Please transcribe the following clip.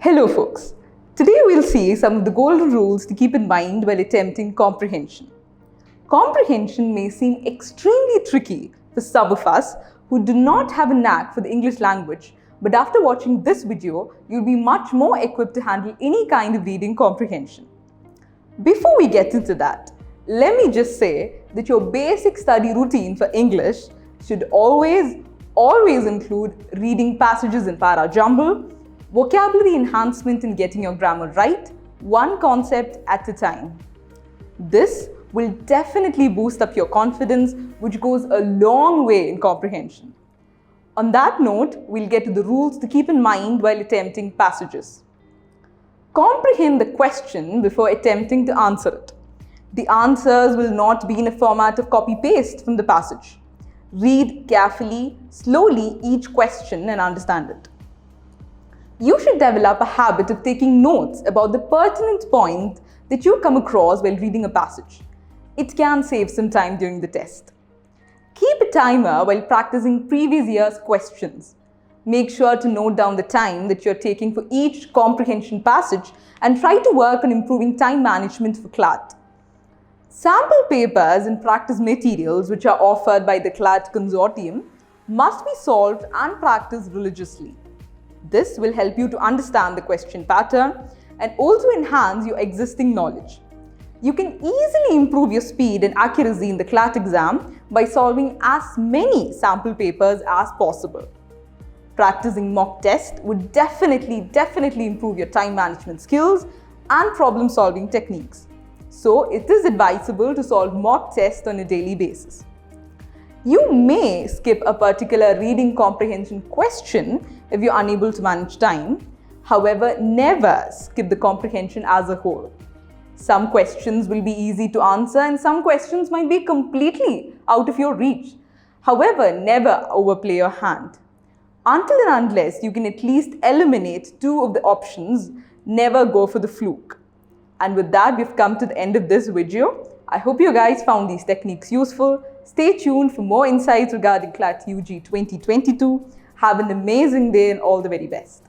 Hello folks, today we'll see some of the golden rules to keep in mind while attempting comprehension. Comprehension may seem extremely tricky for some of us who do not have a knack for the English language, but after watching this video, you'll be much more equipped to handle any kind of reading comprehension. Before we get into that, let me just say that your basic study routine for English should always include reading passages in para jumble, vocabulary enhancement in getting your grammar right, one concept at a time. This will definitely boost up your confidence, which goes a long way in comprehension. On that note, we'll get to the rules to keep in mind while attempting passages. Comprehend the question before attempting to answer it. The answers will not be in a format of copy-paste from the passage. Read carefully, slowly each question and understand it. You should develop a habit of taking notes about the pertinent point that you come across while reading a passage. It can save some time during the test. Keep a timer while practicing previous year's questions. Make sure to note down the time that you're taking for each comprehension passage and try to work on improving time management for CLAT. Sample papers and practice materials which are offered by the CLAT Consortium must be solved and practiced religiously. This will help you to understand the question pattern and also enhance your existing knowledge. You can easily improve your speed and accuracy in the CLAT exam by solving as many sample papers as possible. Practicing mock tests would definitely improve your time management skills and problem-solving techniques. So it is advisable to solve mock tests on a daily basis. You may skip a particular reading comprehension question if you're unable to manage time. However, never skip the comprehension as a whole. Some questions will be easy to answer and some questions might be completely out of your reach. However, never overplay your hand. Until and unless you can at least eliminate two of the options, never go for the fluke. And with that, we've come to the end of this video. I hope you guys found these techniques useful. Stay tuned for more insights regarding CLAT UG 2022. Have an amazing day and all the very best.